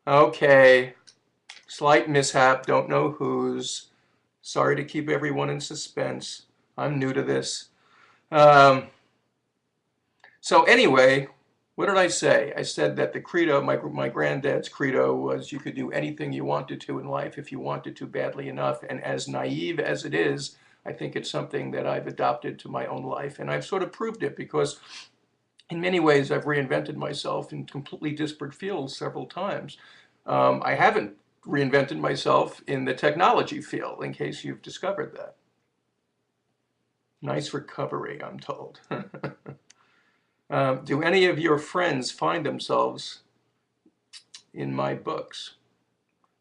Okay, slight mishap, don't know whose. Sorry to keep everyone in suspense. I'm new to this. Um, so anyway, what did I say? I said that the credo, my granddad's credo was you could do anything you wanted to in life if you wanted to badly enough. And as naive as it is, I think it's something that I've adopted to my own life. And I've sort of proved it because in many ways I've reinvented myself in completely disparate fields several times. I haven't reinvented myself in the technology field, in case you've discovered that. Nice recovery, I'm told. Do any of your friends find themselves in my books?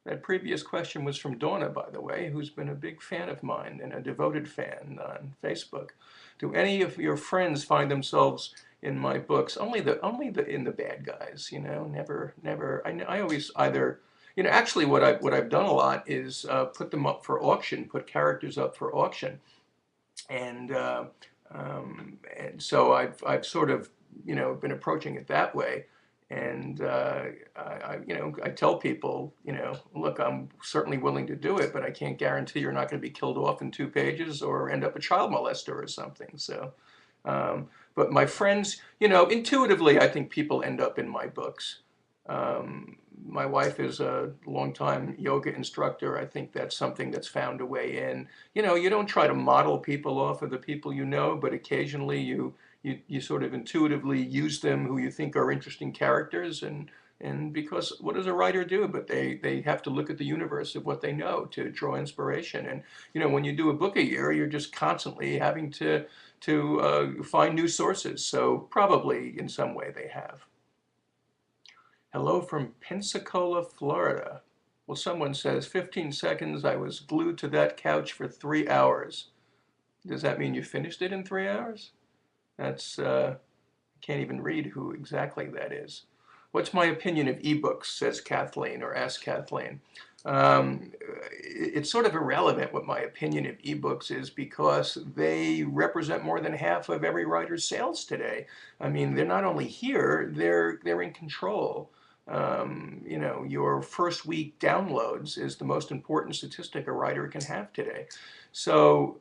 That previous question was from Donna, by the way, who's been a big fan of mine and a devoted fan on Facebook. Do any of your friends find themselves in my books? Only the in the bad guys, never. I always either, actually what I've done a lot is put them up for auction, put characters up for auction, and so I've sort of been approaching it that way. And I tell people, look, I'm certainly willing to do it, but I can't guarantee you're not going to be killed off in 2 pages or end up a child molester or something. So, but my friends, intuitively, I think people end up in my books. My wife is a longtime yoga instructor. I think that's something that's found a way in. You don't try to model people off of the people you know, but occasionally you sort of intuitively use them who you think are interesting characters, and because what does a writer do? But they have to look at the universe of what they know to draw inspiration. And when you do a book a year, you're just constantly having to find new sources. So probably in some way they have. Hello from Pensacola, Florida. Well, someone says 15 seconds. I was glued to that couch for 3 hours. Does that mean you finished it in 3 hours? That's can't even read who exactly that is. What's my opinion of ebooks, says Kathleen, or asks Kathleen. It's sort of irrelevant what my opinion of ebooks is because they represent more than half of every writer's sales today. I mean, they're not only here, they're in control. Your first week downloads is the most important statistic a writer can have today. So,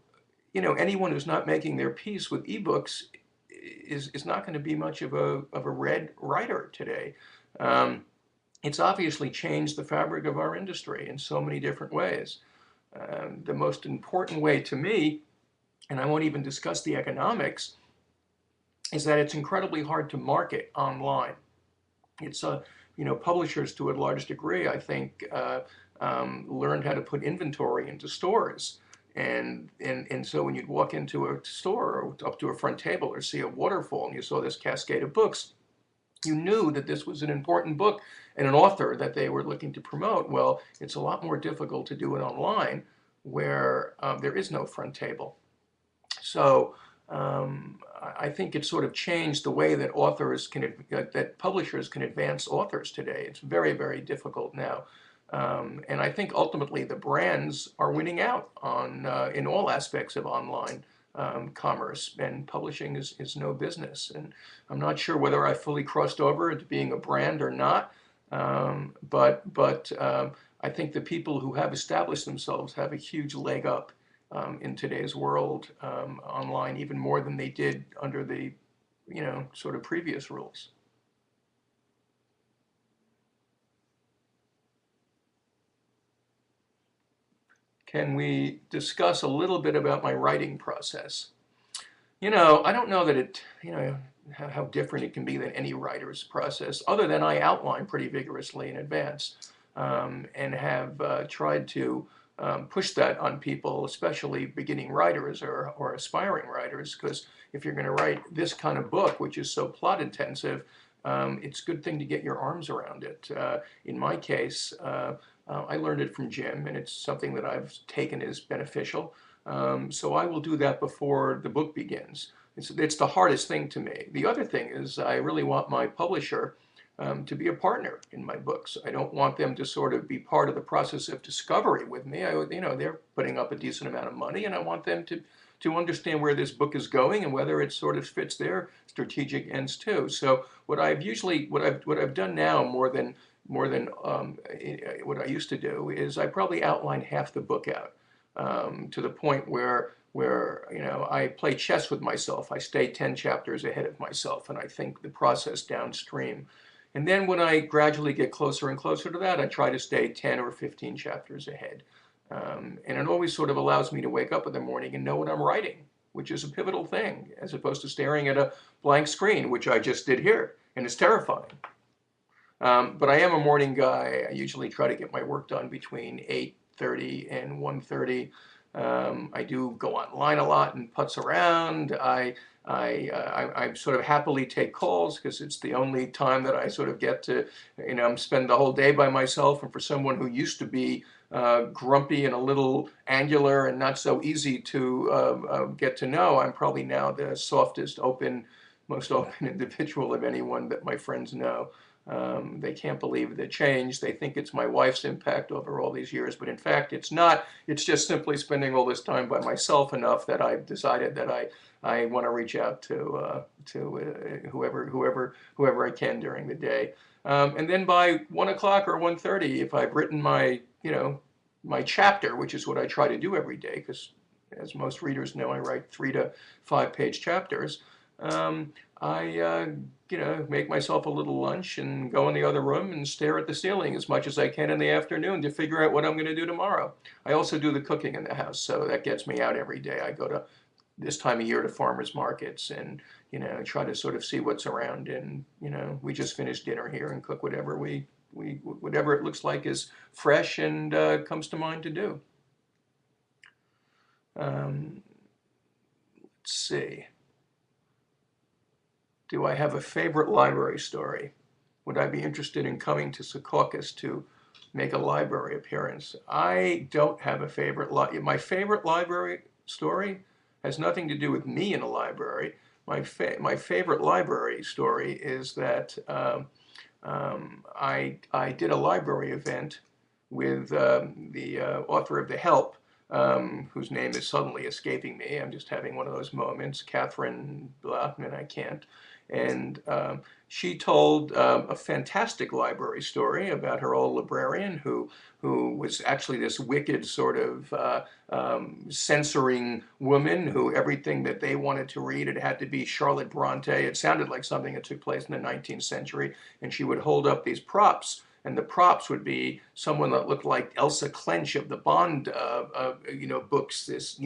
anyone who's not making their peace with ebooks is not going to be much of a read writer today. It's obviously changed the fabric of our industry in so many different ways. The most important way to me, and I won't even discuss the economics, is that it's incredibly hard to market online. It's publishers to a large degree, I think, learned how to put inventory into stores. And so when you'd walk into a store or up to a front table or see a waterfall and you saw this cascade of books, you knew that this was an important book and an author that they were looking to promote. Well, it's a lot more difficult to do it online where there is no front table. So I think it sort of changed the way that that publishers can advance authors today. It's very, very difficult now. And I think ultimately the brands are winning out on in all aspects of online commerce, and publishing is no business. And I'm not sure whether I fully crossed over into being a brand or not, but I think the people who have established themselves have a huge leg up in today's world online, even more than they did under the sort of previous rules. Can we discuss a little bit about my writing process? I don't know that how different it can be than any writer's process, other than I outline pretty vigorously in advance and have tried to push that on people, especially beginning writers or aspiring writers, because if you're going to write this kind of book, which is so plot intensive, it's a good thing to get your arms around it. In my case, I learned it from Jim, and it's something that I've taken as beneficial. So I will do that before the book begins. It's the hardest thing to me. The other thing is I really want my publisher to be a partner in my books. I don't want them to sort of be part of the process of discovery with me. They're putting up a decent amount of money, and I want them to understand where this book is going and whether it sort of fits their strategic ends too. So what I've done now, more than what I used to do, is I probably outline half the book out, to the point where I play chess with myself. I stay 10 chapters ahead of myself, and I think the process downstream. And then when I gradually get closer and closer to that, I try to stay 10 or 15 chapters ahead. And it always sort of allows me to wake up in the morning and know what I'm writing, which is a pivotal thing, as opposed to staring at a blank screen, which I just did here, and it's terrifying. But I am a morning guy. I usually try to get my work done between 8:30 and 1:30. I do go online a lot and putz around. I sort of happily take calls because it's the only time that I sort of get to, spend the whole day by myself. And for someone who used to be grumpy and a little angular and not so easy to get to know, I'm probably now the softest, most open individual of anyone that my friends know. They can't believe the change. They think it's my wife's impact over all these years, but in fact, it's not. It's just simply spending all this time by myself enough that I've decided that I want to reach out to whoever I can during the day. And then by 1 o'clock or 1:30, if I've written my chapter, which is what I try to do every day, because as most readers know, I write 3 to 5 page chapters. I make myself a little lunch and go in the other room and stare at the ceiling as much as I can in the afternoon to figure out what I'm going to do tomorrow. I also do the cooking in the house, so that gets me out every day. I go to, this time of year, to farmers markets and try to sort of see what's around. And we just finished dinner here and cook whatever whatever it looks like is fresh and comes to mind to do. Let's see. Do I have a favorite library story? Would I be interested in coming to Secaucus to make a library appearance? I don't have a favorite. My favorite library story has nothing to do with me in a library. My favorite library story is that I did a library event with the author of The Help, whose name is suddenly escaping me. I'm just having one of those moments. Catherine blah, and I can't. And she told a fantastic library story about her old librarian who was actually this wicked sort of censoring woman who everything that they wanted to read, it had to be Charlotte Bronte. It sounded like something that took place in the 19th century. And she would hold up these props, and the props would be someone that looked like Elsa Clench of the Bond, books. This,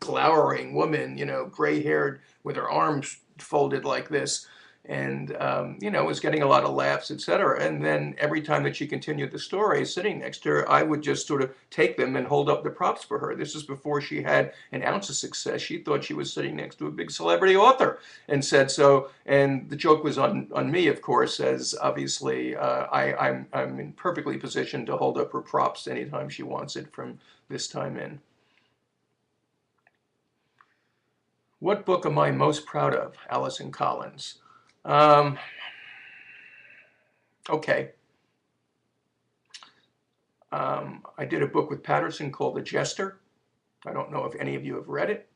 glowering woman, gray-haired with her arms folded like this, and was getting a lot of laughs, etc. And then every time that she continued the story, sitting next to her, I would just sort of take them and hold up the props for her. This is before she had an ounce of success. She thought she was sitting next to a big celebrity author, and said so. And the joke was on me, of course, as obviously I'm in perfectly positioned to hold up her props anytime she wants it from this time in. What book am I most proud of? Allison Collins. Okay. I did a book with Patterson called The Jester. I don't know if any of you have read it.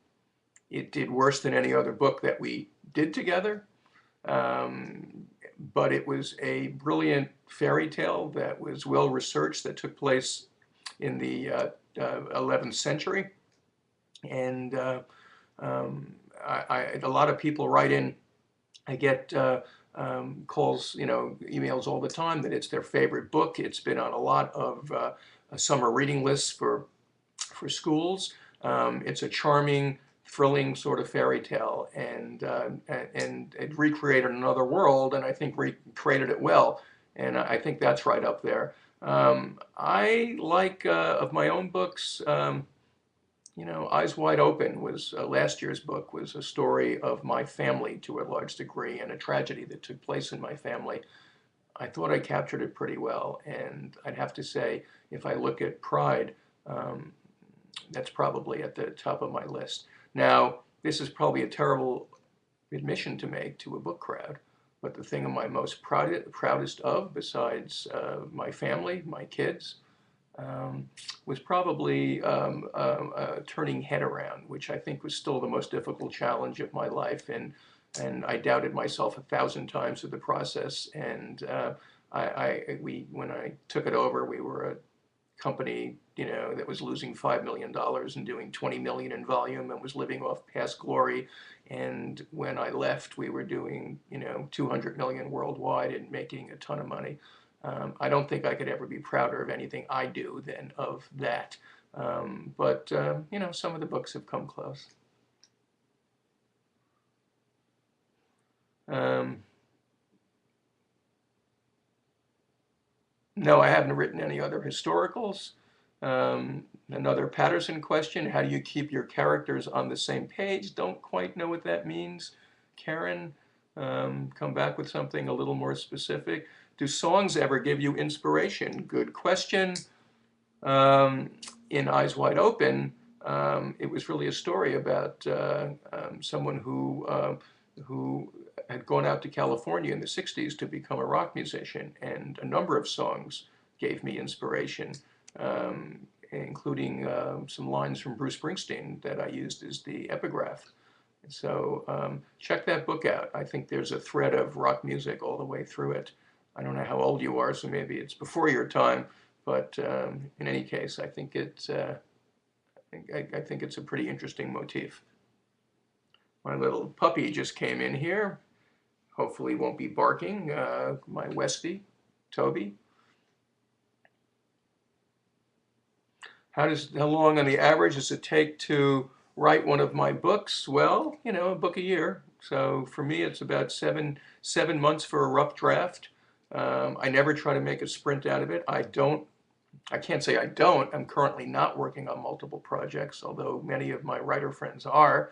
It did worse than any other book that we did together. But it was a brilliant fairy tale that was well researched, that took place in the 11th century. And a lot of people write in. I get calls, emails all the time that it's their favorite book. It's been on a lot of summer reading lists for schools. It's a charming, thrilling sort of fairy tale, and it recreated another world, and I think recreated it well. And I think that's right up there. I like, of my own books, Eyes Wide Open was last year's book, was a story of my family to a large degree, and a tragedy that took place in my family. I thought I captured it pretty well, and I'd have to say, if I look at Pride, that's probably at the top of my list. Now, this is probably a terrible admission to make to a book crowd, but the thing I'm most proudest of, besides my family, my kids, was probably turning head around, which I think was still the most difficult challenge of my life, and I doubted myself 1,000 times through the process, and when I took it over, we were a company, that was losing $5 million and doing 20 million in volume and was living off past glory. And when I left, we were doing, 200 million worldwide and making a ton of money. I don't think I could ever be prouder of anything I do than of that. But some of the books have come close. Um, no, I haven't written any other historicals. Another Patterson question, how do you keep your characters on the same page? Don't quite know what that means. Karen, come back with something a little more specific. Do songs ever give you inspiration? Good question. In Eyes Wide Open, it was really a story about someone who had gone out to California in the 60s to become a rock musician, and a number of songs gave me inspiration, including some lines from Bruce Springsteen that I used as the epigraph. So check that book out. I think there's a thread of rock music all the way through it. I don't know how old you are, so maybe it's before your time, but in any case, I think it's a pretty interesting motif. My little puppy just came in here. Hopefully won't be barking. My Westie, Toby. How long on the average does it take to write one of my books? Well, a book a year. So for me, it's about seven months for a rough draft. I never try to make a sprint out of it. I can't say I don't. I'm currently not working on multiple projects, although many of my writer friends are.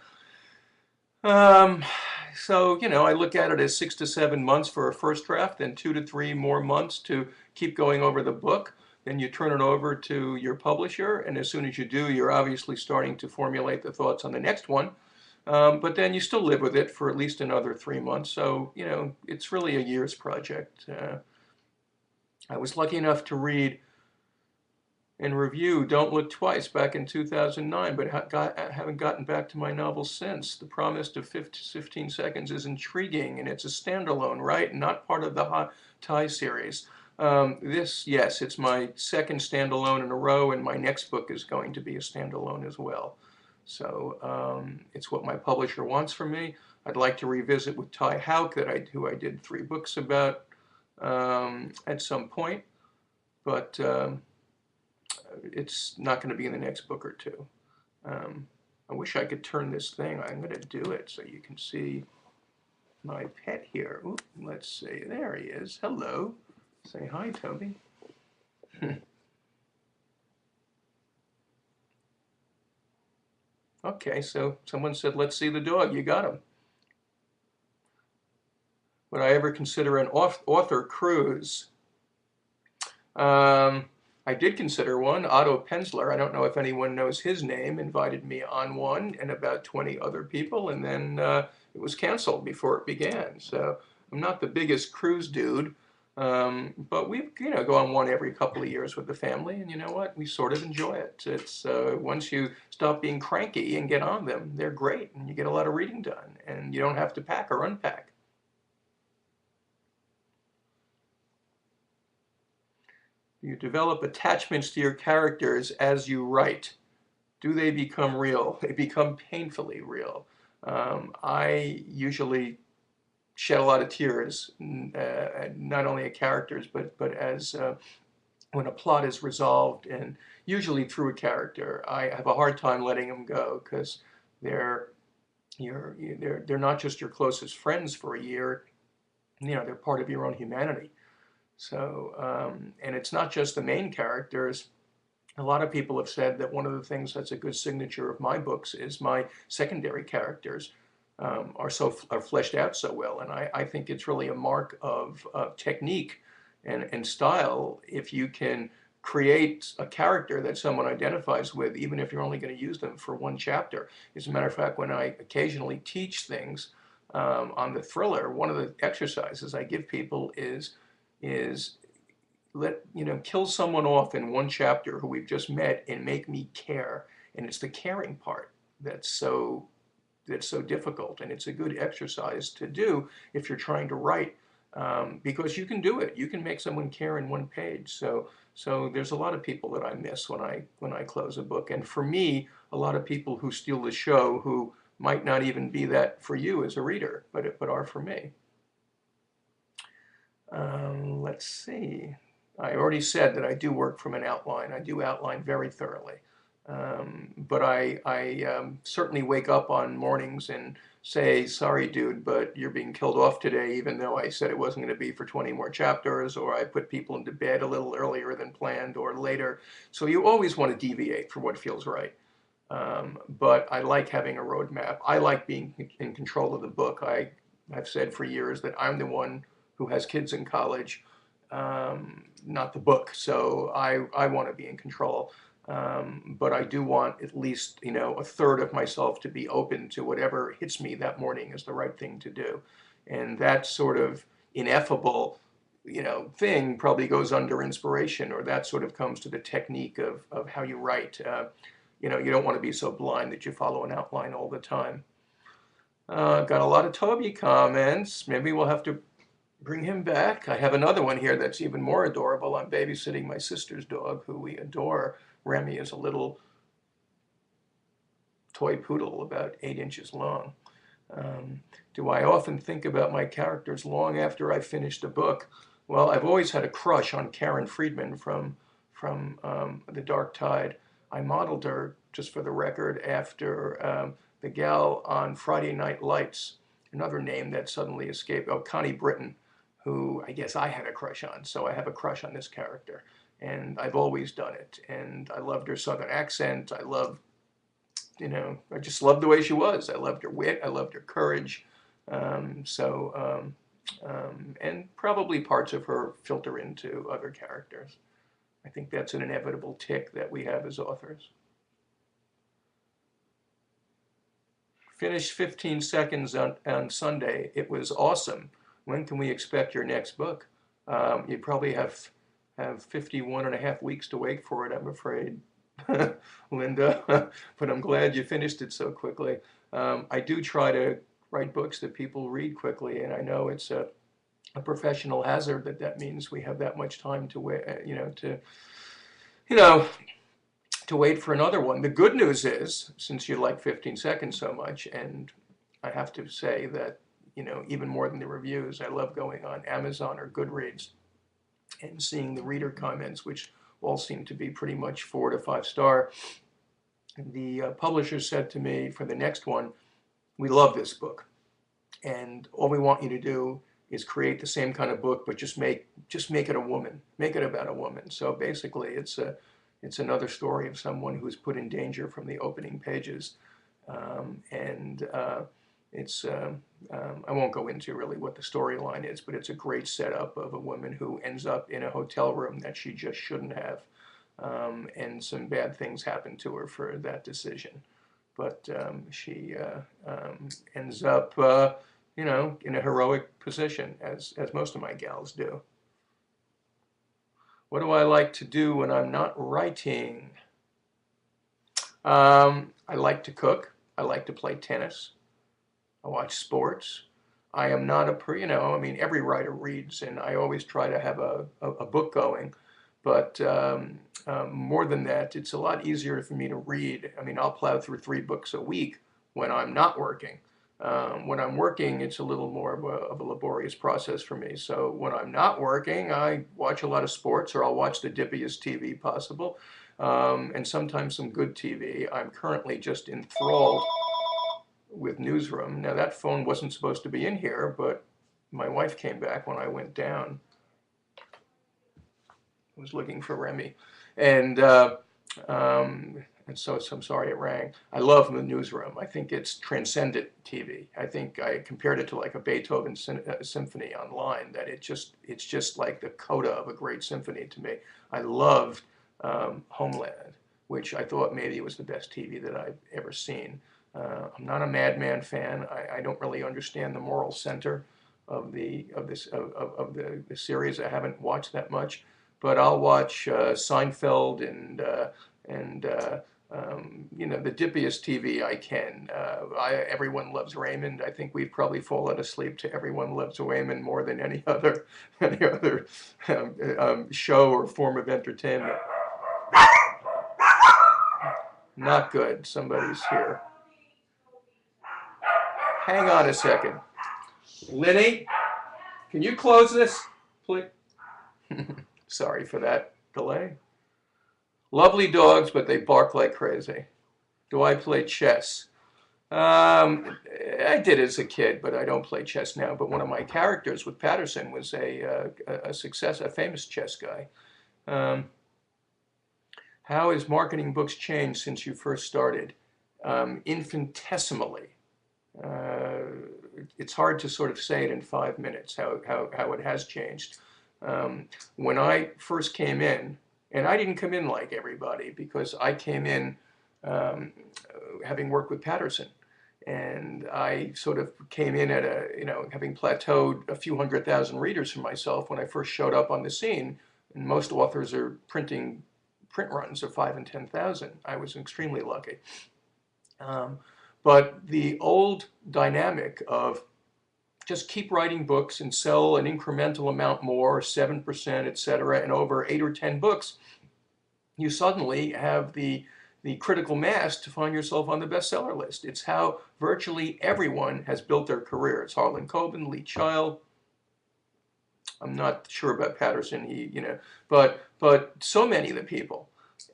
So, I look at it as 6 to 7 months for a first draft, then 2 to 3 more months to keep going over the book. Then you turn it over to your publisher, and as soon as you do, you're obviously starting to formulate the thoughts on the next one. But then you still live with it for at least another 3 months. So, it's really a year's project. I was lucky enough to read and review Don't Look Twice back in 2009, but haven't gotten back to my novel since. The Promise of 15 Seconds is intriguing, and it's a standalone, right? Not part of the Hot Tie series. Yes, it's my second standalone in a row, and my next book is going to be a standalone as well. So it's what my publisher wants from me. I'd like to revisit with Ty Houck, who I did 3 books about at some point, but it's not going to be in the next book or two. I wish I could turn this thing. I'm going to do it so you can see my pet here. Ooh, let's see. There he is. Hello. Say hi, Toby. Okay, so someone said, let's see the dog. You got him. Would I ever consider an author cruise? I did consider one. Otto Penzler, I don't know if anyone knows his name, invited me on one and about 20 other people, and then it was canceled before it began. So I'm not the biggest cruise dude, but we go on one every couple of years with the family, and you know what? We sort of enjoy it. It's once you stop being cranky and get on them, they're great, and you get a lot of reading done, and you don't have to pack or unpack. You develop attachments to your characters as you write. Do they become real? They become painfully real. I usually shed a lot of tears, not only at characters, but as when a plot is resolved, and usually through a character. I have a hard time letting them go because they're not just your closest friends for a year. They're part of your own humanity. So, and it's not just the main characters. A lot of people have said that one of the things that's a good signature of my books is my secondary characters are fleshed out so well. And I think it's really a mark of technique and style if you can create a character that someone identifies with, even if you're only going to use them for one chapter. As a matter of fact, when I occasionally teach things on the thriller, one of the exercises I give people is kill someone off in one chapter who we've just met and make me care. And it's the caring part that's so difficult, and it's a good exercise to do if you're trying to write because you can do it. You can make someone care in one page. So there's a lot of people that I miss when I close a book. And for me, a lot of people who steal the show who might not even be that for you as a reader, but are for me. Let's see. I already said that I do work from an outline. I do outline very thoroughly. But I certainly wake up on mornings and say, sorry, dude, but you're being killed off today, even though I said it wasn't going to be for 20 more chapters, or I put people into bed a little earlier than planned or later. So you always want to deviate for what feels right. But I like having a roadmap. I like being in control of the book. I've said for years that I'm the one who has kids in college, not the book. So I want to be in control. But I do want at least, a third of myself to be open to whatever hits me that morning is the right thing to do. And that sort of ineffable, thing probably goes under inspiration, or that sort of comes to the technique of how you write. You don't want to be so blind that you follow an outline all the time. Got a lot of Toby comments. Maybe we'll have to bring him back. I have another one here that's even more adorable. I'm babysitting my sister's dog, who we adore. Remy is a little toy poodle about 8 inches long. Do I often think about my characters long after I finished a book? Well, I've always had a crush on Karen Friedman from The Dark Tide. I modeled her, just for the record, after the gal on Friday Night Lights, another name that suddenly escaped, Connie Britton, who I guess I had a crush on. So I have a crush on this character, and I've always done it. And I loved her Southern accent. I just loved the way she was. I loved her wit. I loved her courage. And probably parts of her filter into other characters. I think that's an inevitable tick that we have as authors. Finished 15 seconds on Sunday. It was awesome. When can we expect your next book? You probably have 51 and a half weeks to wait for it, I'm afraid, Linda. But I'm glad you finished it so quickly. I do try to write books that people read quickly, and I know it's a professional hazard that means we have that much time to wait, to wait for another one. The good news is, since you like 15 seconds so much, and I have to say that, even more than the reviews, I love going on Amazon or Goodreads and seeing the reader comments, which all seem to be pretty much 4 to 5 star. The publisher said to me for the next one, we love this book, and all we want you to do is create the same kind of book, but just make it a woman, make it about a woman. So basically, it's another story of someone who's put in danger from the opening pages, I won't go into really what the storyline is, but it's a great setup of a woman who ends up in a hotel room that she just shouldn't have, and some bad things happen to her for that decision. But she ends up, in a heroic position, as most of my gals do. What do I like to do when I'm not writing? I like to cook. I like to play tennis. I watch sports. I am not every writer reads, and I always try to have a book going. But more than that, it's a lot easier for me to read. I'll plow through 3 books a week when I'm not working. When I'm working, it's a little more of a laborious process for me. So when I'm not working, I watch a lot of sports, or I'll watch the dippiest TV possible, and sometimes some good TV. I'm currently just enthralled with Newsroom. Now, that phone wasn't supposed to be in here, but my wife came back when I went down. I was looking for Remy, and so I'm sorry it rang. I love the Newsroom. I think it's transcendent TV. I think I compared it to like a Beethoven symphony online, that it's just like the coda of a great symphony to me. I loved Homeland, which I thought maybe was the best TV that I've ever seen. I'm not a Mad Men fan. I don't really understand the moral center of the series. I haven't watched that much, but I'll watch Seinfeld and you know, the dippiest TV I can. Everyone Loves Raymond. I think we've probably fallen asleep to Everyone Loves Raymond more than any other show or form of entertainment. Not good. Somebody's here. Hang on a second. Linny, can you close this, please? Sorry for that delay. Lovely dogs, but they bark like crazy. Do I play chess? I did as a kid, but I don't play chess now. But one of my characters with Patterson was a famous chess guy. How has marketing books changed since you first started? Infinitesimally. It's hard to sort of say it in 5 minutes how it has changed. When I first came in, and I didn't come in like everybody because I came in having worked with Patterson. And I sort of came in at having plateaued a few 100,000 readers for myself when I first showed up on the scene. And most authors are printing print runs of 5,000 and 10,000. I was extremely lucky. But the old dynamic of just keep writing books and sell an incremental amount more, 7%, et cetera, and over 8 or 10 books, you suddenly have the critical mass to find yourself on the bestseller list. It's how virtually everyone has built their careers. Harlan Coben, Lee Child. I'm not sure about Patterson, but so many of the people.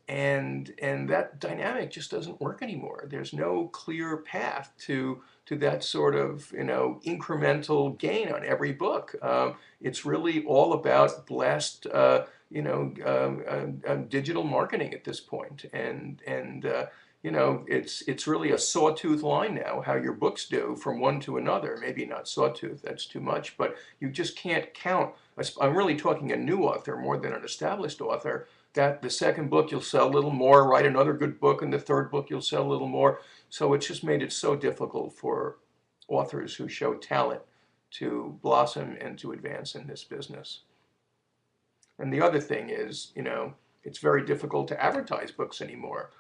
And that dynamic just doesn't work anymore. There's no clear path to that sort of incremental gain on every book. It's really all about blast digital marketing at this point, and it's really a sawtooth line now how your books do from one to another. Maybe not sawtooth, that's too much, but you just can't count. I'm really talking a new author more than an established author, that the second book you'll sell a little more, write another good book, and the third book you'll sell a little more. So it's just made it so difficult for authors who show talent to blossom and to advance in this business. And the other thing is, it's very difficult to advertise books anymore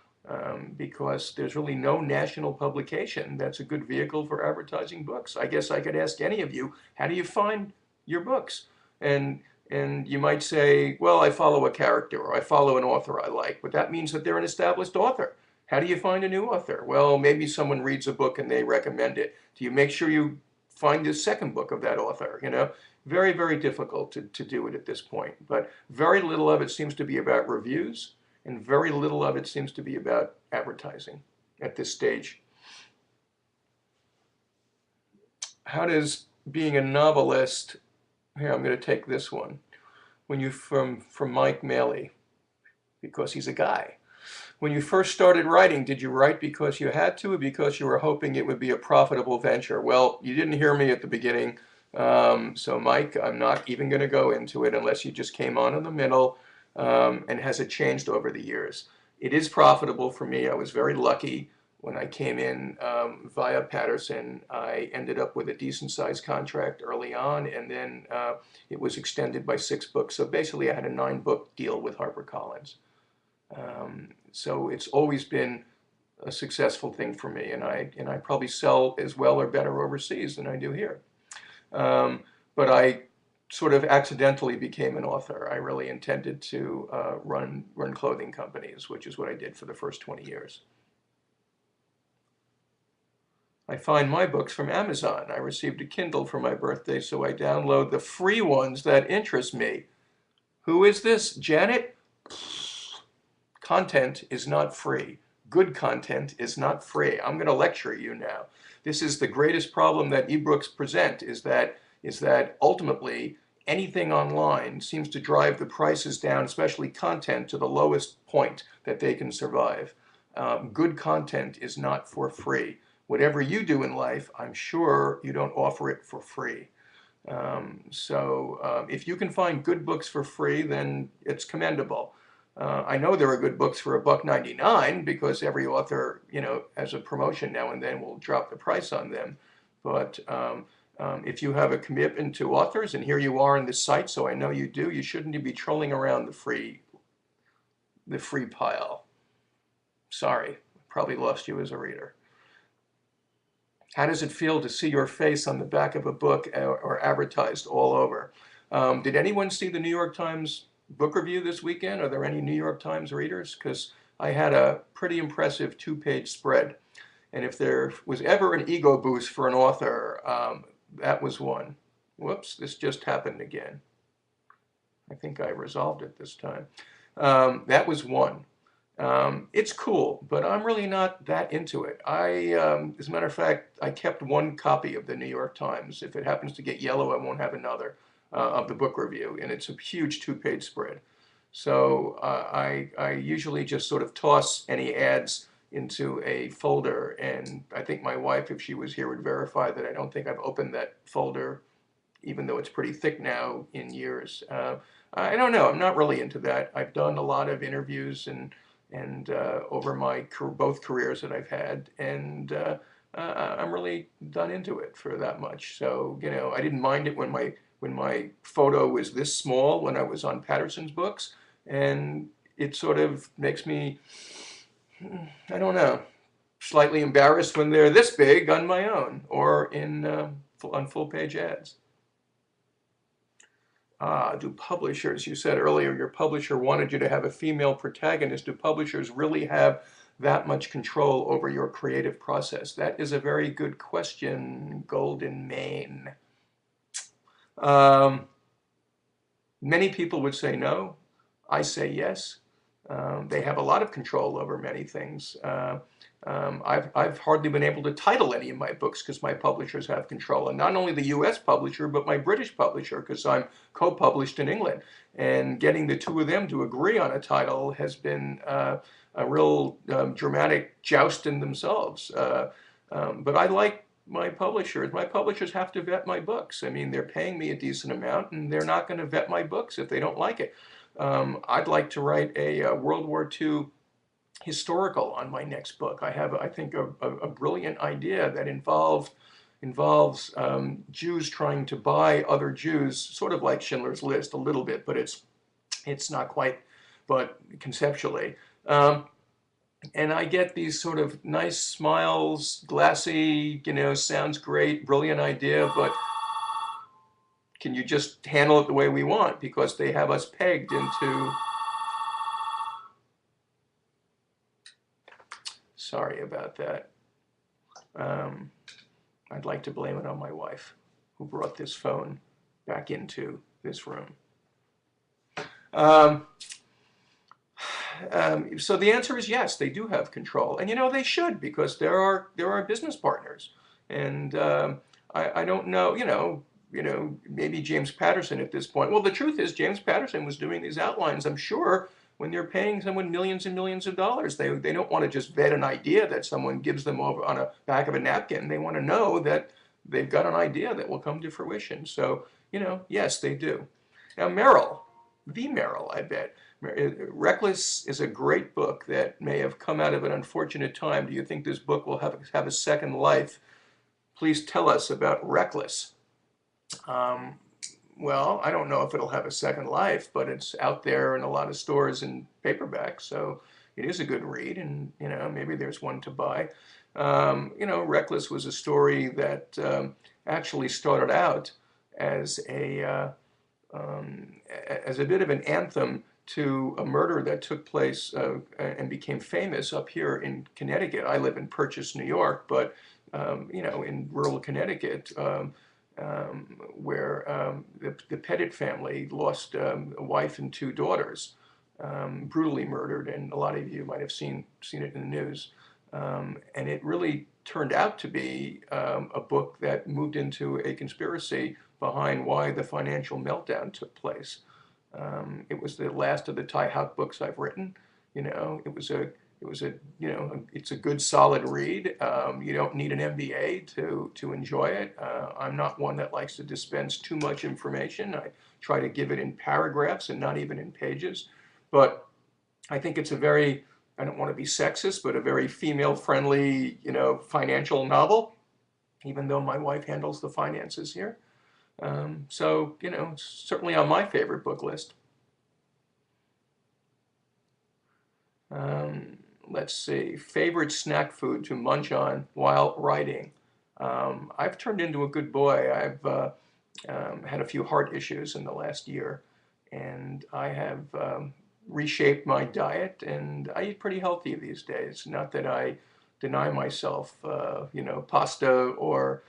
because there's really no national publication that's a good vehicle for advertising books. I guess I could ask any of you, how do you find your books? And you might say, well, I follow a character or I follow an author I like, but that means that they're an established author. How do you find a new author? Well, maybe someone reads a book and they recommend it. Do you make sure you find the second book of that author? Very, very difficult to do it at this point. But very little of it seems to be about reviews, and very little of it seems to be about advertising at this stage. How does being a novelist, here I'm going to take this one, when you from Mike Maley, because he's a guy. When you first started writing, did you write because you had to or because you were hoping it would be a profitable venture? Well, you didn't hear me at the beginning. So Mike, I'm not even going to go into it unless you just came on in the middle. And has it changed over the years? It is profitable for me. I was very lucky when I came in via Patterson. I ended up with a decent sized contract early on, and then it was extended by 6 books. So basically I had a 9-book deal with HarperCollins. So it's always been a successful thing for me, and I probably sell as well or better overseas than I do here. But I sort of accidentally became an author. I really intended to run clothing companies, which is what I did for the first 20 years. I find my books from Amazon. I received a Kindle for my birthday, so I download the free ones that interest me. Who is this? Janet? Content is not free. Good content is not free. I'm going to lecture you now. This is the greatest problem that ebooks present, is that ultimately anything online seems to drive the prices down, especially content, to the lowest point that they can survive. Good content is not for free. Whatever you do in life, I'm sure you don't offer it for free. So if you can find good books for free, then it's commendable. I know there are good books for $1.99 because every author, as a promotion now and then will drop the price on them. But if you have a commitment to authors, and here you are on this site, so I know you do, you shouldn't be trolling around the free pile. Sorry, probably lost you as a reader. How does it feel to see your face on the back of a book or advertised all over? Did anyone see the New York Times book review this weekend? Are there any New York Times readers? Because I had a pretty impressive two-page spread. And if there was ever an ego boost for an author, that was one. Whoops, this just happened again. I think I resolved it this time. That was one. It's cool, but I'm really not that into it. As a matter of fact, I kept one copy of the New York Times. If it happens to get yellow, I won't have another of the book review, and it's a huge two-page spread. So I usually just sort of toss any ads into a folder, and I think my wife, if she was here, would verify that I don't think I've opened that folder, even though it's pretty thick now, in years. I don't know. I'm not really into that. I've done a lot of interviews and over my both careers that I've had, and I'm really done into it for that much. So I didn't mind it when my photo was this small when I was on Patterson's books, and it sort of makes me, I don't know, slightly embarrassed when they're this big on my own or on full page ads. Do publishers, you said earlier your publisher wanted you to have a female protagonist. Do publishers really have that much control over your creative process? That is a very good question, Golden Mane. Many people would say no. I say yes. They have a lot of control over many things. I've hardly been able to title any of my books because my publishers have control, and not only the U.S. publisher, but my British publisher, because I'm co-published in England. And getting the two of them to agree on a title has been a real dramatic joust in themselves. But I like my publishers. My publishers have to vet my books. I mean, they're paying me a decent amount, and they're not going to vet my books if they don't like it. I'd like to write a World War II historical on my next book. I have, I think, a brilliant idea that involves Jews trying to buy other Jews, sort of like Schindler's List a little bit, but it's not quite, but conceptually. And I get these sort of nice smiles, glassy, sounds great, brilliant idea, but can you just handle it the way we want? Because they have us pegged into... Sorry about that. I'd like to blame it on my wife, who brought this phone back into this room. So the answer is yes, they do have control, and they should, because there are business partners, and I don't know, maybe James Patterson at this point. Well, the truth is James Patterson was doing these outlines, I'm sure, when they're paying someone millions and millions of dollars. They don't want to just vet an idea that someone gives them over on a back of a napkin. They want to know that they've got an idea that will come to fruition. So, yes, they do. Now, the Merrill, I bet. Reckless is a great book that may have come out of an unfortunate time. Do you think this book will have a second life? Please tell us about Reckless. Well, I don't know if it'll have a second life, but it's out there in a lot of stores in paperback, so it is a good read, and maybe there's one to buy. Reckless was a story that actually started out as a bit of an anthem to a murder that took place and became famous up here in Connecticut. I live in Purchase, New York, but in rural Connecticut, where the Pettit family lost a wife and two daughters, brutally murdered, and a lot of you might have seen it in the news. And it really turned out to be a book that moved into a conspiracy behind why the financial meltdown took place. It was the last of the Ty Houck books I've written. It's a good, solid read. You don't need an MBA to enjoy it. I'm not one that likes to dispense too much information. I try to give it in paragraphs and not even in pages. But I think it's a very, I don't want to be sexist, but a very female-friendly, financial novel, even though my wife handles the finances here. So, it's certainly on my favorite book list. let's see, favorite snack food to munch on while writing. I've turned into a good boy. I've had a few heart issues in the last year, and I have reshaped my diet, and I eat pretty healthy these days. Not that I deny myself, pasta or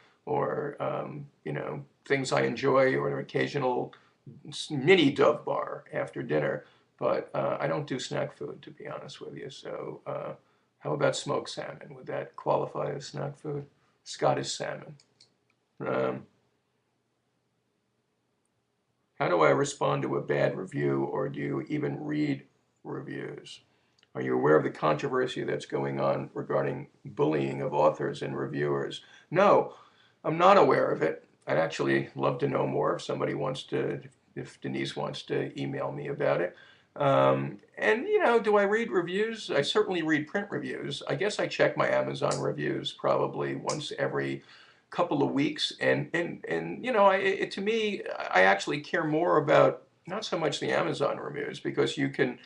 things I enjoy, or an occasional mini Dove bar after dinner. But I don't do snack food, to be honest with you. So how about smoked salmon? Would that qualify as snack food? Scottish salmon. Um, how do I respond to a bad review, or do you even read reviews? Are you aware of the controversy that's going on regarding bullying of authors and reviewers? No, I'm not aware of it. I'd actually love to know more if somebody wants to, if Denise wants to email me about it. And do I read reviews? I certainly read print reviews. I guess I check my Amazon reviews probably once every couple of weeks. And to me, I actually care more about not so much the Amazon reviews, because you can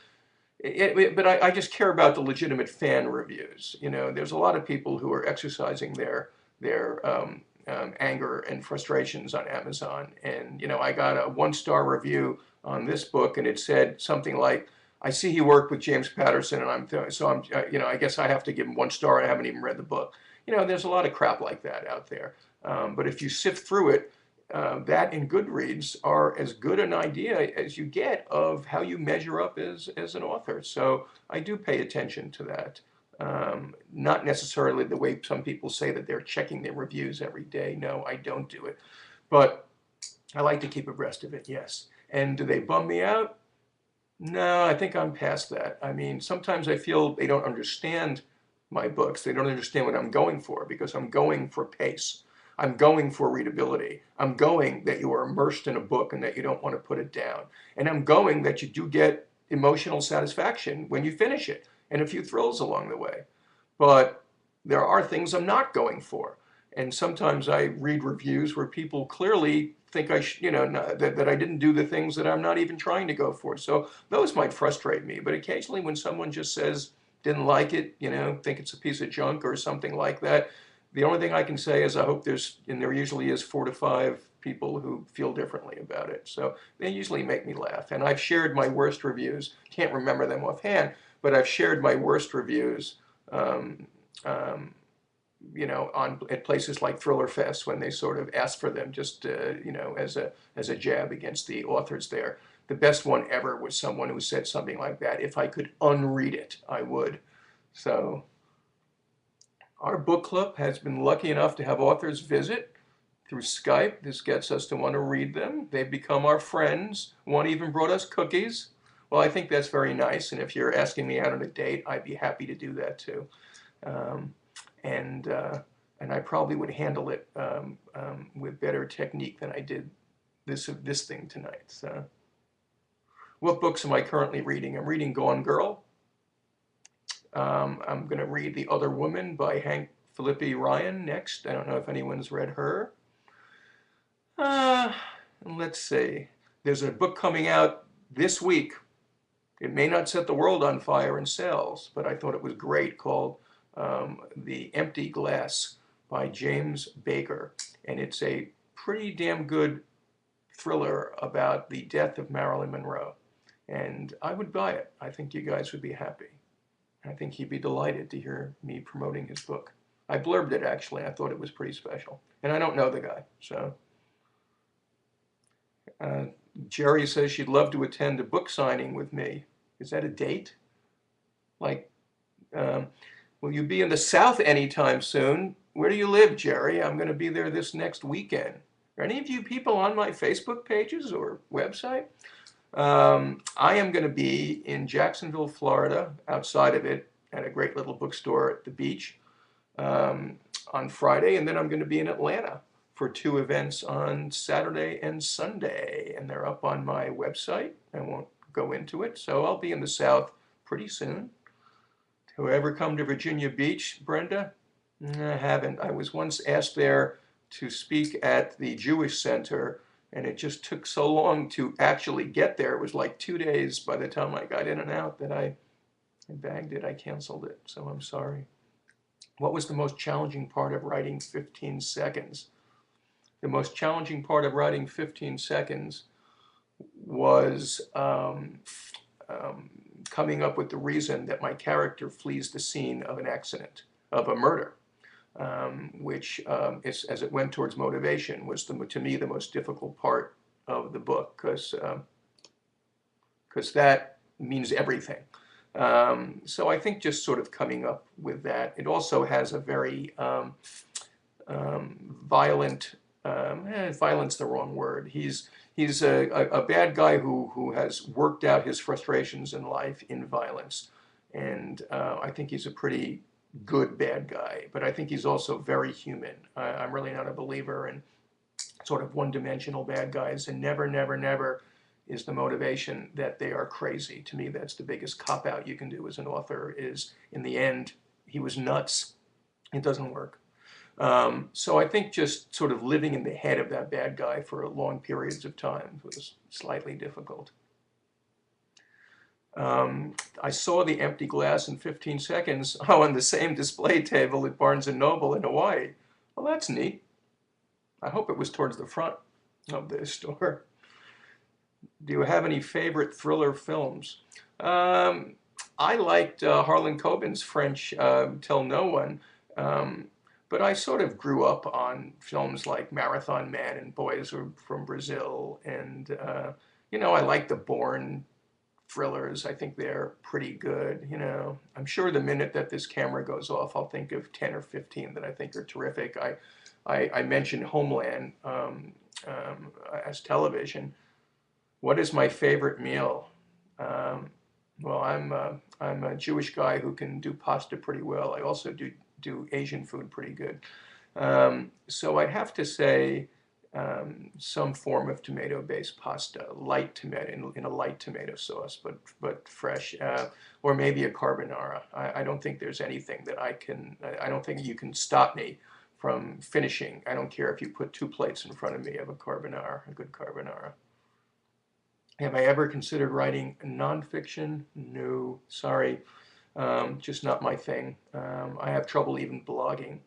but I just care about the legitimate fan reviews. There's a lot of people who are exercising their anger and frustrations on Amazon. And I got a 1-star review on this book, and it said something like, "I see he worked with James Patterson, and I guess I have to give him 1 star. I haven't even read the book." There's a lot of crap like that out there. But if you sift through it, that and Goodreads are as good an idea as you get of how you measure up as an author. So I do pay attention to that. Not necessarily the way some people say that they're checking their reviews every day. No, I don't do it. But I like to keep abreast of it, yes. And do they bum me out? No, I think I'm past that. I mean, sometimes I feel they don't understand my books. They don't understand what I'm going for, because I'm going for pace. I'm going for readability. I'm going that you are immersed in a book and that you don't want to put it down. And I'm going that you do get emotional satisfaction when you finish it, and a few thrills along the way. But there are things I'm not going for. And sometimes I read reviews where people clearly think that I didn't do the things that I'm not even trying to go for. So those might frustrate me. But occasionally when someone just says, didn't like it, think it's a piece of junk or something like that, the only thing I can say is I hope there usually is 4 to 5 people who feel differently about it. So they usually make me laugh. And I've shared my worst reviews. Can't remember them offhand, but I've shared my worst reviews, at places like Thriller Fest, when they sort of ask for them, just as a jab against the authors there. The best one ever was someone who said something like that: "If I could unread it, I would." So our book club has been lucky enough to have authors visit through Skype. This gets us to want to read them. They've become our friends. One even brought us cookies. Well, I think that's very nice. And if you're asking me out on a date, I'd be happy to do that too. And I probably would handle it with better technique than I did this thing tonight. So, what books am I currently reading? I'm reading Gone Girl. I'm going to read The Other Woman by Hank Philippi Ryan next. I don't know if anyone's read her. Let's see. There's a book coming out this week. It may not set the world on fire in sales, but I thought it was great, called The Empty Glass by James Baker. And it's a pretty damn good thriller about the death of Marilyn Monroe. And I would buy it. I think you guys would be happy. I think he'd be delighted to hear me promoting his book. I blurbed it, actually. I thought it was pretty special. And I don't know the guy, so. Jerry says she'd love to attend a book signing with me. Is that a date? Like, will you be in the South anytime soon? Where do you live, Jerry? I'm going to be there this next weekend. Are any of you people on my Facebook pages or website? I am going to be in Jacksonville, Florida, outside of it, at a great little bookstore at the beach on Friday. And then I'm going to be in Atlanta for 2 events on Saturday and Sunday. And they're up on my website. I won't go into it. So I'll be in the South pretty soon. Have I ever come to Virginia Beach, Brenda? I haven't. I was once asked there to speak at the Jewish Center, and it just took so long to actually get there. It was like 2 days by the time I got in and out that I I bagged it, I canceled it, so I'm sorry. What was the most challenging part of writing 15 seconds? The most challenging part of writing 15 seconds was um, coming up with the reason that my character flees the scene of an accident, of a murder, which, as it went towards motivation, was, to me, the most difficult part of the book, because that means everything. So I think just sort of coming up with that. It also has a very violent, violent's the wrong word. He's a bad guy who has worked out his frustrations in life in violence. And I think he's a pretty good bad guy, but I think he's also very human. I'm really not a believer in sort of one-dimensional bad guys, and never, never, never is the motivation that they are crazy. To me, that's the biggest cop-out you can do as an author, is in the end, he was nuts. It doesn't work. So I think just sort of living in the head of that bad guy for long periods of time was slightly difficult. I saw the empty glass in 15 seconds on the same display table at Barnes & Noble in Hawaii. Well, that's neat. I hope it was towards the front of the store. Do you have any favorite thriller films? I liked Harlan Coben's French Tell No One, but I sort of grew up on films like Marathon Man and Boys from Brazil, and I like the Bourne thrillers. I think they're pretty good. I'm sure the minute that this camera goes off, I'll think of 10 or 15 that I think are terrific. I mentioned Homeland as television. What is my favorite meal? Well, I'm a Jewish guy who can do pasta pretty well. I also do Asian food pretty good. So I'd have to say some form of tomato-based pasta, light tomato in a light tomato sauce, but fresh, or maybe a carbonara. I don't think there's anything that I don't think you can stop me from finishing. I don't care if you put 2 plates in front of me of a carbonara, a good carbonara. Have I ever considered writing nonfiction? No, sorry, just not my thing. I have trouble even blogging.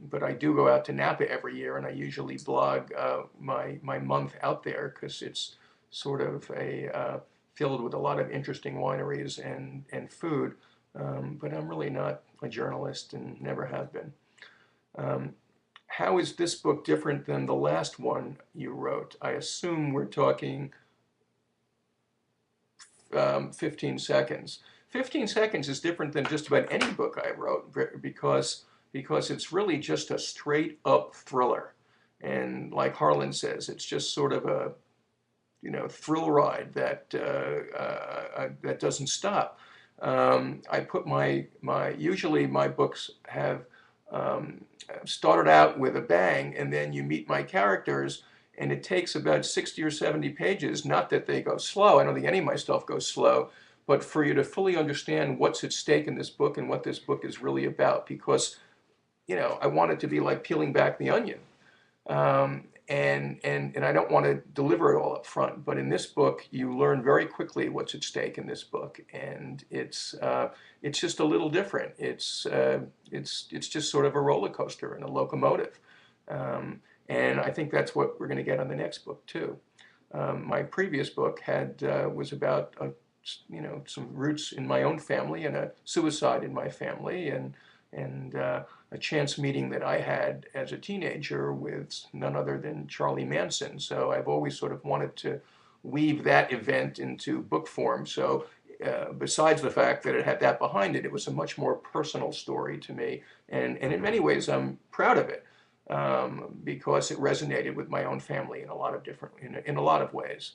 But I do go out to Napa every year, and I usually blog my month out there, because it's sort of filled with a lot of interesting wineries and food. But I'm really not a journalist and never have been. How is this book different than the last one you wrote? I assume we're talking 15 seconds. 15 seconds is different than just about any book I wrote, because it's really just a straight up thriller. And like Harlan says, it's just sort of a thrill ride that that doesn't stop. I put usually my books have started out with a bang, and then you meet my characters, and it takes about 60 or 70 pages. Not that they go slow. I don't think any of my stuff goes slow, but for you to fully understand what's at stake in this book and what this book is really about, because I want it to be like peeling back the onion. And I don't want to deliver it all up front, but in this book, you learn very quickly what's at stake in this book, and it's just a little different. It's just sort of a roller coaster and a locomotive, and I think that's what we're going to get on the next book too. My previous book was about some roots in my own family and a suicide in my family, and a chance meeting that I had as a teenager with none other than Charlie Manson. So I've always sort of wanted to weave that event into book form. So besides the fact that it had that behind it, it was a much more personal story to me. And in many ways, I'm proud of it, because it resonated with my own family in a lot of ways.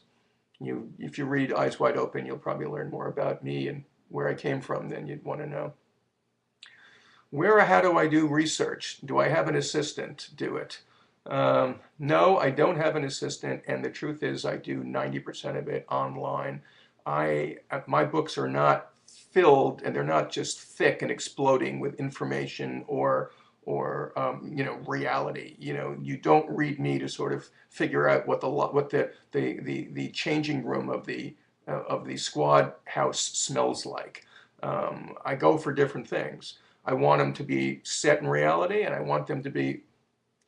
If you read Eyes Wide Open, you'll probably learn more about me and where I came from than you'd want to know. Where or how do I do research? Do I have an assistant do it? No, I don't have an assistant, and the truth is I do 90% of it online. My books are not filled, and they're not just thick and exploding with information or reality. You don't read me to sort of figure out what the changing room of the squad house smells like. I go for different things. I want them to be set in reality, and I want them to be,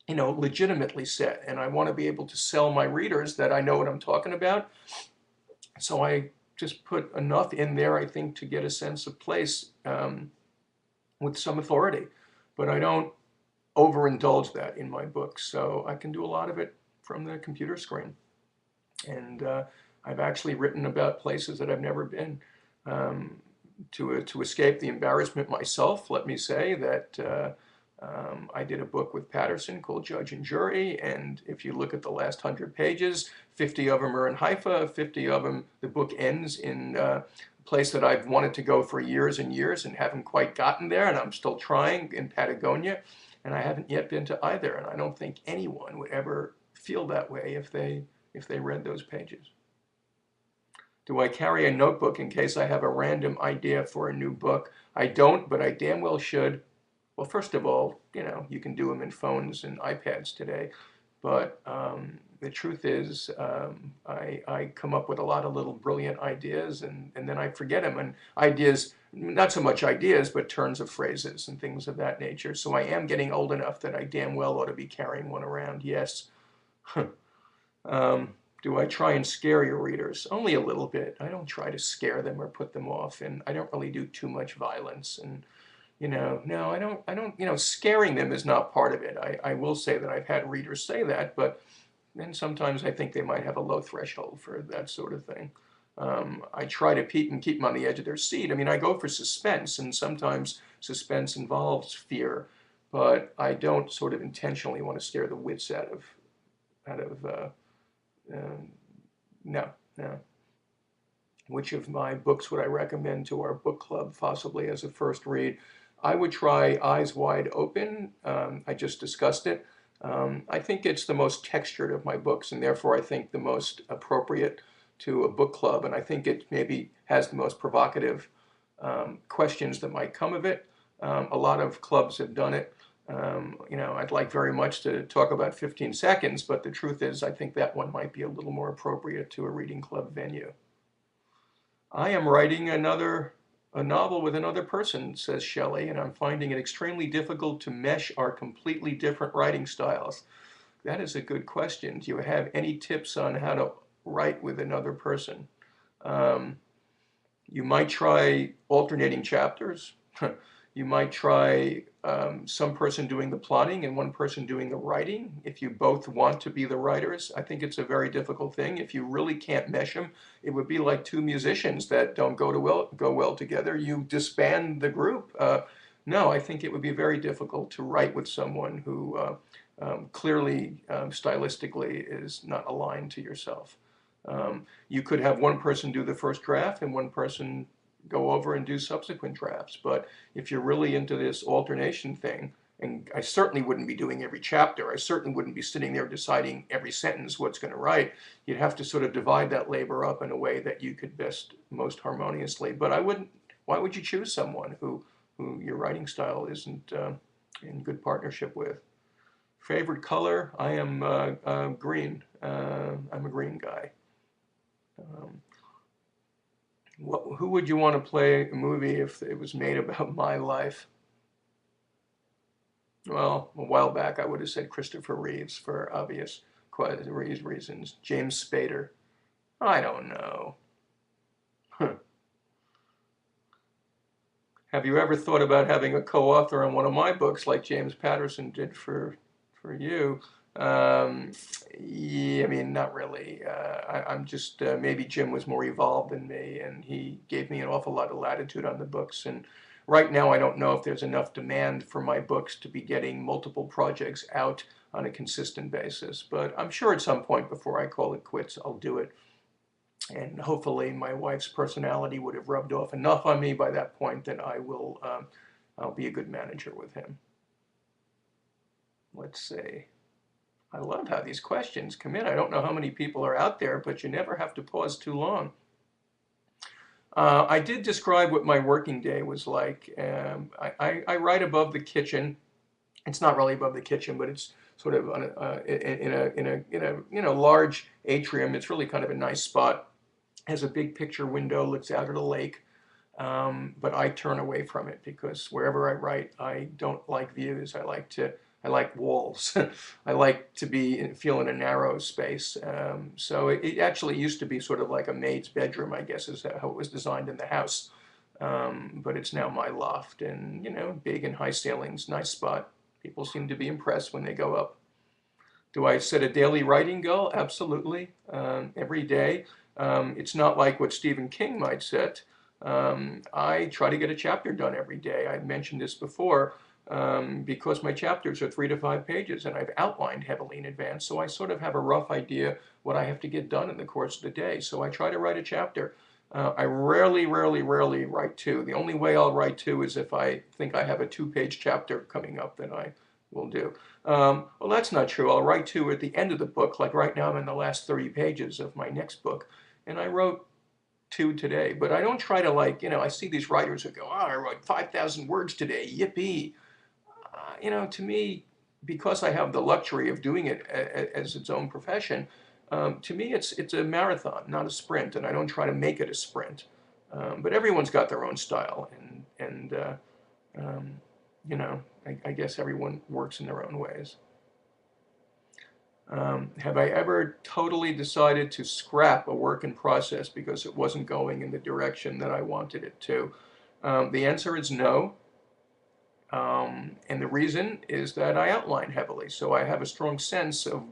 legitimately set. And I want to be able to sell my readers that I know what I'm talking about. So I just put enough in there, I think, to get a sense of place with some authority. But I don't overindulge that in my books. So I can do a lot of it from the computer screen. And I've actually written about places that I've never been. To escape the embarrassment myself, let me say that I did a book with Patterson called Judge and Jury, and if you look at the last 100 pages, 50 of them are in Haifa, 50 of them, the book ends in a place that I've wanted to go for years and years and haven't quite gotten there, and I'm still trying, in Patagonia, and I haven't yet been to either, and I don't think anyone would ever feel that way if they read those pages. Do I carry a notebook in case I have a random idea for a new book? I don't, but I damn well should. Well, first of all, you can do them in phones and iPads today. But the truth is, I come up with a lot of little brilliant ideas, and then I forget them. And ideas, not so much ideas, but turns of phrases and things of that nature. So I am getting old enough that I damn well ought to be carrying one around, yes. Do I try and scare your readers? Only a little bit. I don't try to scare them or put them off, and I don't really do too much violence. And no, I don't. Scaring them is not part of it. I will say that I've had readers say that, but then sometimes I think they might have a low threshold for that sort of thing. I try to keep them on the edge of their seat. I mean, I go for suspense, and sometimes suspense involves fear, but I don't sort of intentionally want to scare the wits out of no, no. Which of my books would I recommend to our book club, possibly as a first read? I would try Eyes Wide Open. I just discussed it. I think it's the most textured of my books, and therefore I think the most appropriate to a book club, and I think it maybe has the most provocative questions that might come of it. A lot of clubs have done it. I'd like very much to talk about 15 seconds, but the truth is I think that one might be a little more appropriate to a reading club venue. I am writing a novel with another person, says Shelley, and I'm finding it extremely difficult to mesh our completely different writing styles. That is a good question. Do you have any tips on how to write with another person? You might try alternating chapters. You might try some person doing the plotting and one person doing the writing. If you both want to be the writers, I think it's a very difficult thing. If you really can't mesh them, it would be like two musicians that don't go well together. You disband the group. No, I think it would be very difficult to write with someone who clearly, stylistically, is not aligned to yourself. You could have one person do the first draft and one person go over and do subsequent drafts. But if you're really into this alternation thing, and I certainly wouldn't be doing every chapter, I certainly wouldn't be sitting there deciding every sentence what's going to write. You'd have to sort of divide that labor up in a way that you could most harmoniously. But why would you choose someone who your writing style isn't in good partnership with? Favorite color? I am green. I'm a green guy. Who would you want to play a movie if it was made about my life? Well, a while back I would have said Christopher Reeves for obvious reasons. James Spader. I don't know. Have you ever thought about having a co-author on one of my books like James Patterson did for you? Yeah, I mean, not really. I'm just, maybe Jim was more evolved than me, and he gave me an awful lot of latitude on the books. And right now, I don't know if there's enough demand for my books to be getting multiple projects out on a consistent basis. But I'm sure at some point before I call it quits, I'll do it. And hopefully my wife's personality would have rubbed off enough on me by that point that I'll be a good manager with him. Let's see. I love how these questions come in. I don't know how many people are out there, but you never have to pause too long. I did describe what my working day was like. I write above the kitchen. It's not really above the kitchen, but it's sort of on in a large atrium. It's really kind of a nice spot. Has a big picture window, looks out at a lake. But I turn away from it because wherever I write, I don't like views. I like walls. I like to feel in a narrow space. So it actually used to be sort of like a maid's bedroom, I guess, is how it was designed in the house. But it's now my loft, and big and high ceilings, nice spot. People seem to be impressed when they go up. Do I set a daily writing goal? Absolutely. Every day. It's not like what Stephen King might set. I try to get a chapter done every day. I've mentioned this before because my chapters are 3 to 5 pages and I've outlined heavily in advance. So I sort of have a rough idea what I have to get done in the course of the day. So I try to write a chapter. I rarely write two. The only way I'll write two is if I think I have a 2-page chapter coming up that I will do. Well, that's not true. I'll write two at the end of the book. Like right now, I'm in the last 30 pages of my next book, and I wrote two today. But I don't try to I see these writers who go, "Oh, I wrote 5,000 words today. Yippee!" To me, because I have the luxury of doing it as its own profession, to me, it's a marathon, not a sprint, and I don't try to make it a sprint. But everyone's got their own style, and um, I guess everyone works in their own ways. Have I ever totally decided to scrap a work in process because it wasn't going in the direction that I wanted it to? The answer is no. And the reason is that I outline heavily, so I have a strong sense of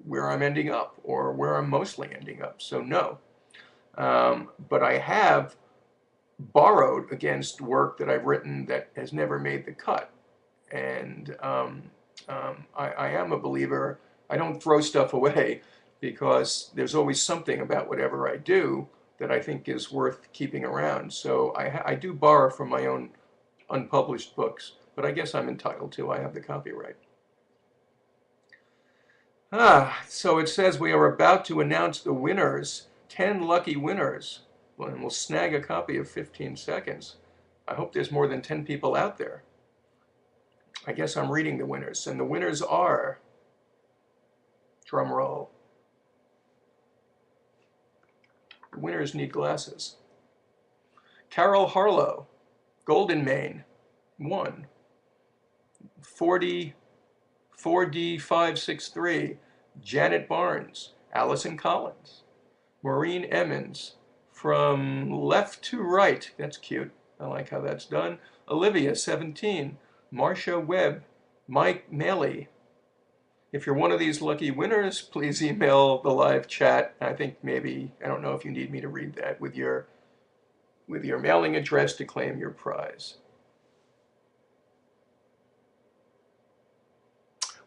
where I'm ending up or where I'm mostly ending up. So no. But I have borrowed against work that I've written that has never made the cut. And I am a believer. I don't throw stuff away because there's always something about whatever I do that I think is worth keeping around. So I do borrow from my own unpublished books, but I guess I'm entitled to. I have the copyright. So it says we are about to announce the winners, 10 lucky winners. Well, and we'll snag a copy of 15 Seconds. I hope there's more than 10 people out there. I guess I'm reading the winners, and the winners are, drum roll, the winners need glasses. Carol Harlow, Golden Maine, 1. 4D563, Janet Barnes, Allison Collins, Maureen Emmons, from left to right, that's cute, I like how that's done, Olivia, 17, Marcia Webb, Mike Maley. If you're one of these lucky winners, please email the live chat. I think maybe, I don't know if you need me to read that, with your mailing address to claim your prize.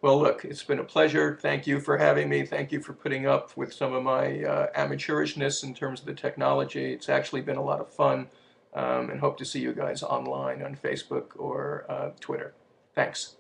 Well, look, it's been a pleasure. Thank you for having me. Thank you for putting up with some of my amateurishness in terms of the technology. It's actually been a lot of fun, and hope to see you guys online on Facebook or Twitter. Thanks.